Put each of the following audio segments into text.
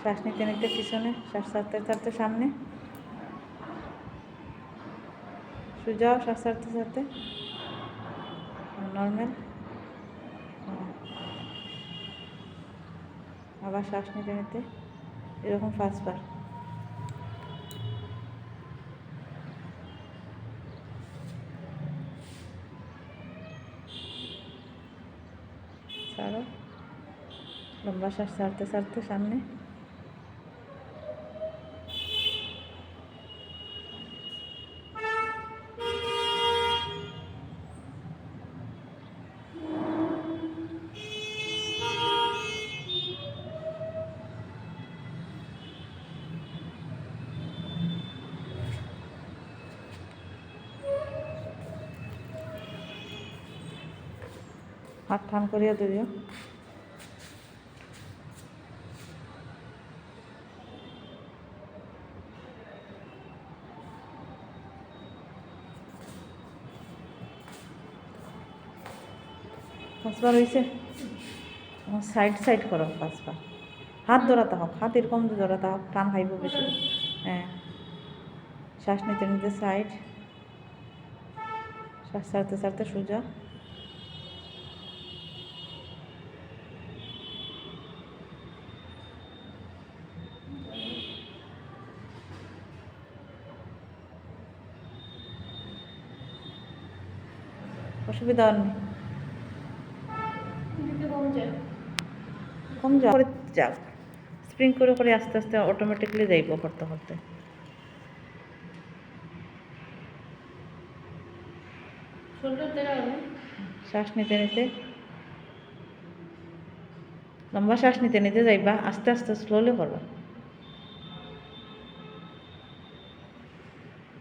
শ্বাস নিতে নিতে পিছনে, শ্বাস ছাড়তে ছাড়তে সামনে, সোজাও শ্বাস ছাড়তে ছাড়তে নর্মাল। আবার শ্বাস নিতে নিতে এরকম 5 বার। ছাড়ো, লম্বা শ্বাস ছাড়তে ছাড়তে সামনে, হাত টান করিয়া ধরিও। পাঁচবার হয়েছে। সাইড সাইড করো 5 বার। হাত ধরাতে হোক, হাত এরকম ধরাতে হোক, টান খাইব বেশি। হ্যাঁ, শ্বাস নিতে নিতে সাইড, শ্বাস ছাড়তে ছাড়তে সোজা। অসুবিধা নেই, কম যাও করে যাও, স্প্রিং করে করে আস্তে আস্তে অটোমেটিকলি যাইব করতে করতে। শ্বাস নিতে নিতে, লম্বা শ্বাস নিতে নিতে যাইবা, আস্তে আস্তে স্লোলি করবা।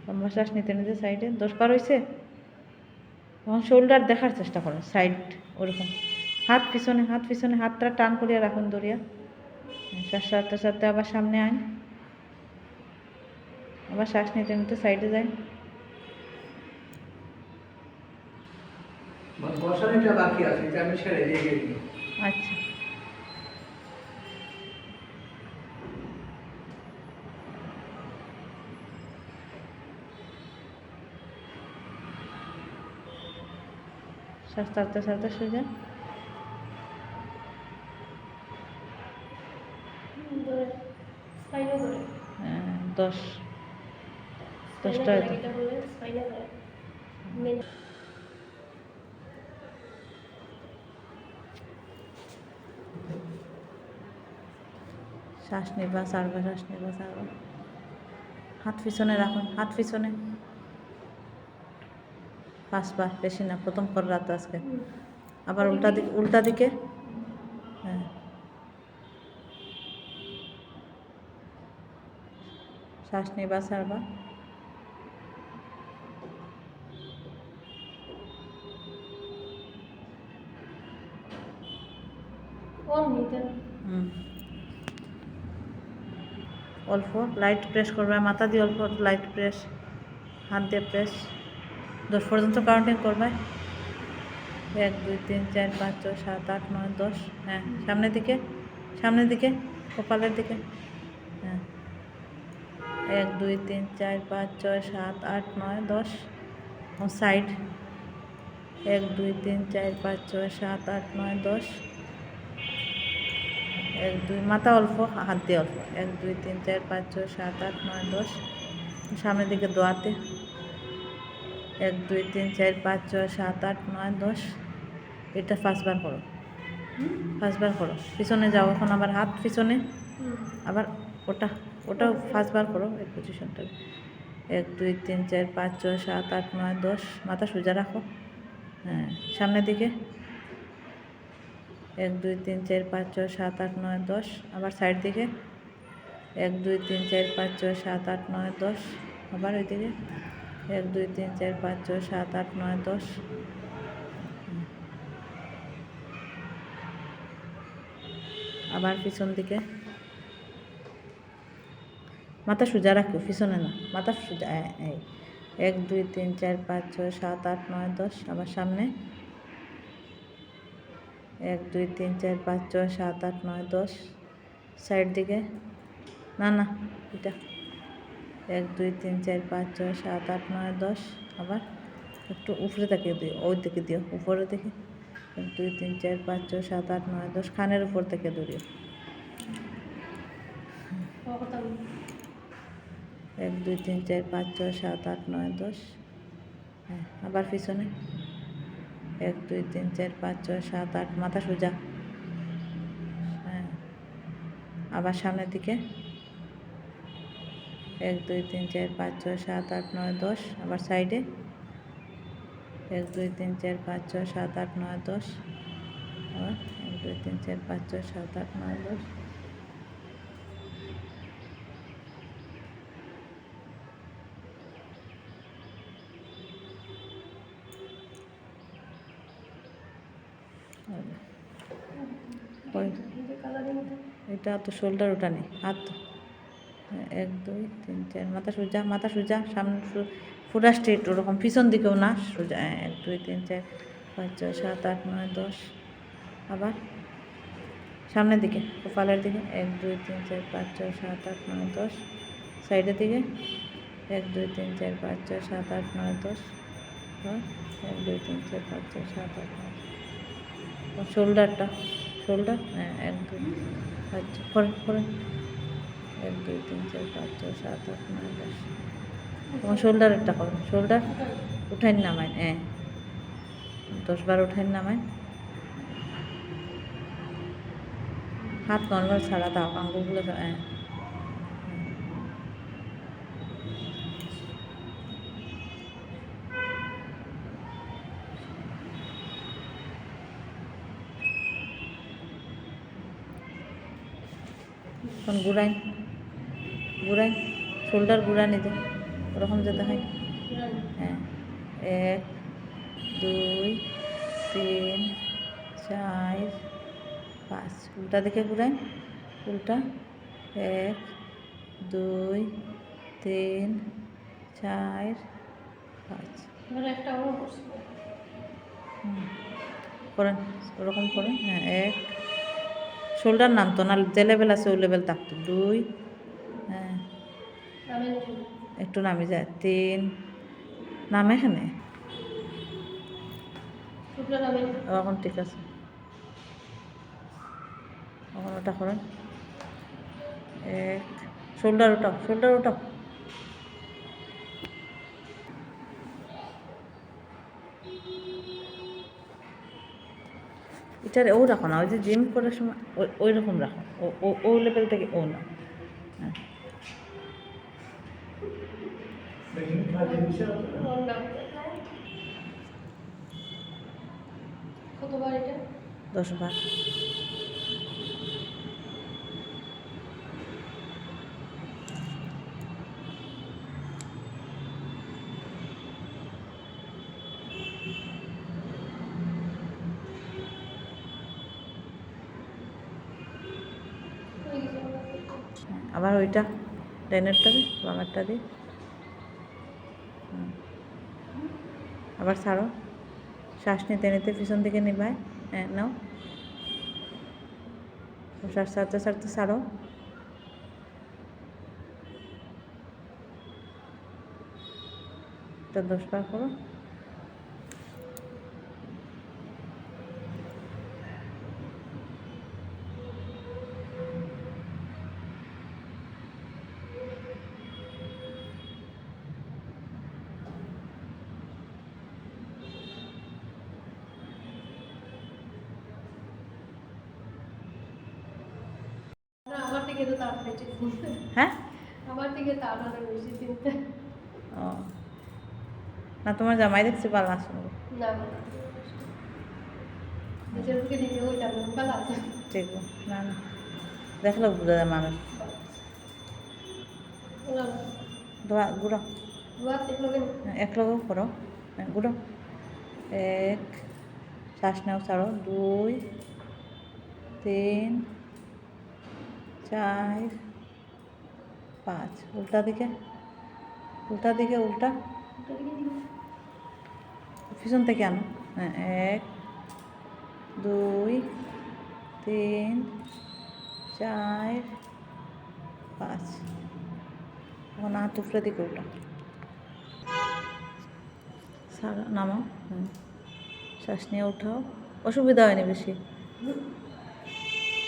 লম্বা শ্বাস নিতে নিতে সাইডে 10 বার হয়েছে। তখন শোল্ডার দেখার চেষ্টা করো, সাইড ওরকম, হাত পিছনে, হাত পিছনে, হাতটা টান করিয়া রাখুন ধরিয়া। শ্বাস ছাড়তে ছাড়তে আবার সামনে আইন, আবার শ্বাস নিতে নিতে সাইডে যাই। আচ্ছা, শ্বাস ছাড়তে ছাড়তে সোজা। 10টা শ্বাস নিবা, ছাড়বা, শ্বাস নিবা, ছাড়বা। হাত পিছনে রাখুন, হাত পিছনে 5 বার, বেশি না, প্রথম কর রাত আজকে। আবার উল্টা দিকে, উল্টা দিকে। হ্যাঁ, শ্বাস নিবা, ছাড়বা। অল্প লাইট প্রেস করবা, মাথা দিয়ে অল্প লাইট প্রেস, হাত দিয়ে প্রেস। 10 পর্যন্ত কাউন্টিং করবা। 1 2 3 4 5 6 7 8 9 10। হ্যাঁ, সামনের দিকে, সামনের দিকে, কপালের দিকে। হ্যাঁ, 1 2 3 4 5 6 7 8 9 10। সাইড 1 2 3 4 5 6 7 8 9 10। 1 2, মাথা অল্প, হাত দিয়ে অল্প। 1 2 3 4 5 6 7 8 9 10। সামনের দিকে দোয়াতে 1 2 3 4 5 6 7 8 9 10। এটা 5 বার করো, 5 বার করো। পিছনে যাও, এখন আবার হাত পিছনে, আবার ওটা, ওটাও 5 বার করো এই পজিশনটা। 1 2 3 4 5 6 7 8 9 10। মাথা সোজা রাখো। হ্যাঁ, সামনের দিকে 1 2 3 4 5 6 7 8 9 10। আবার সাইড দিকে 1 2 3 4 5 6 7 8 9 10। আবার ওই দিকে 1 2 3 4 5 6 7 8 9 10। আবার পিছন দিকে, মাথা সোজা রাখো, পিছনে না, মাথা সোজা। 1 2 3 4 5 6 7 8 9 10। আবার সামনে 1 2 3 4 5 6 7 8 9 10। সাইড দিকে, না না এটা 1 2 3 4 5 6 7 8 9 10। আবার একটু উপরে তাকিয়ে দিও, ওই দিকে দিও, উপরে দিকে 1 2 3 4 5 6 7 8 9 10, কানের উপর থেকে দৌড়িও। 1 2 3 4 5 6 7 8 9 10। হ্যাঁ, আবার পিছনে 1 2 3 4 5 6 7 8, মাথা সোজা। হ্যাঁ, আবার সামনের দিকে 1 2 3 4 5 6 7 8 9 10। আবার সাইডে 1 2 3 4 5 6 7 8 9 10। আবার 1 2 3 4 5 6 7 8 9 10। এটা তো শোল্ডার ওঠানি, হাত 1 2 3 4, মাথা সোজা, মাথা সোজা, সামনে পুরা স্ট্রেট, ওরকম পিছন দিকেও না, সোজা। 1 2 3 4 5 6 7 8 9 10। আবার সামনের দিকে, কপালের দিকে 1 2 3 4 5 6 7 8 9 10। সাইডের দিকে 1 2 3 4 5 6 7 8 9 10। 1 2 3 4 5 6 7 8 9। শোল্ডারটা, শোল্ডার 1 2 5 করেন করেন 1 2 3 4 5 6 7 8 9 10। তোমার শোল্ডারেরটা করেন, শোল্ডার উঠাইন নামাইন, 10 বার উঠাইন নামাইন। হাত নর্মাল ছাড়া দাও, আঙ্গুলগুলো এখন ঘুরাইন, ঘুরাইন, শোল্ডার ঘুরা নিজে, ওরকম যেতে হয়। হ্যাঁ, 1 2 3 4 5, উল্টা দিকে ঘুরাইন, উল্টা 1 2 3 4 5। করেন, ওরকম করেন। হ্যাঁ, 1, শোল্ডার নামতো না, যে লেভেল আছে ওই লেভেল থাকতো। 2, হ্যাঁ একটু নামে যায়। 3 নামে, এখানে এখন ঠিক আছে। এখন ওটা করেন, 1, শোল্ডার ওঠাও, শোল্ডার ওঠাও। এটার ও রাখো না, ওই যে জিম করার সময় ওই রকম রাখো, ওই লেভেল থেকে ও না। হ্যাঁ, কতবার এটা? 10 বার। আবার ওইটা ডাইনেরটা দিই, বামেরটা দিই। আবার ছাড়ো, শ্বাস নিতে নিতে পিছন দিকে নিবাই। হ্যাঁ, নাও, শ্বাস ছাড়তে ছাড়তে ছাড়ো। এটা 10 বার করো। আমার থেকে তো তার পেটে হ্যাঁ, আমার থেকে তার আরো বেশি চিন্তা। ও না, তোমার জামাই দেখছি পালা আসলো। না নিজের মুখে নিজে ওই যাবে পালা আছে। ঠিক না, না দেখলো বুঝা যায় মানুষ। দোয়া গুড়ো, এক লগেও করো। হ্যাঁ, গুড়ো। 1, শ্বাস নাও, ছাড়ো। 2 3 4 5, উল্টা দিকে, উল্টা দিকে, উল্টা পিছন থেকে আনো। হ্যাঁ, 1 2 3 4 5 এখন হাত উপরে দিকে ওটা সারা নামাও শ্বাস নিয়ে উঠাও অসুবিধা হয়নি বেশি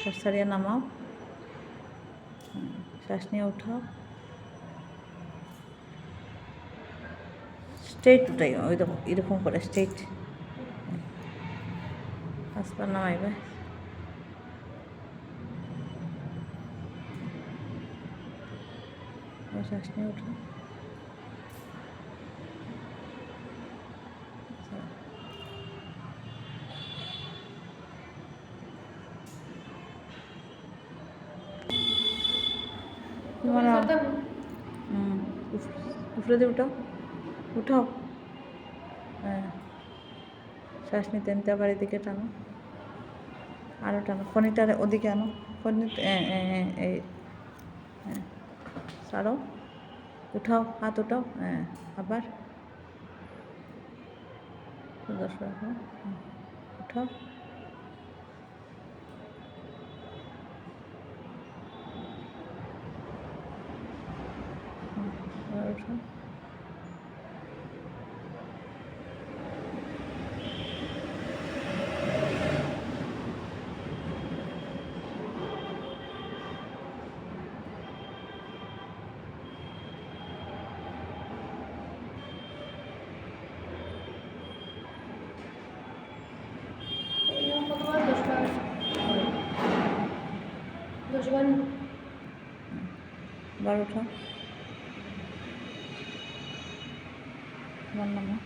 শ্বাস ছাড়িয়ে নামাও শ্বাস নিয়ে উঠাও স্ট্রেট উঠাই ওই দেখো এরকম করে স্ট্রেট 5 বার নামাইবে শ্বাস নিয়ে উঠাও উপরে দিয়ে উঠাও উঠাও হ্যাঁ শ্বাস নিতে নিতে আবার এদিকে টানো আরও টানো ফণিটা ওদিকে আনো ফণি এই হ্যাঁ ছাড়ো উঠাও হাত উঠাও হ্যাঁ আবার উঠাও উঠাও কতবার 10 বার বার উঠাও নামা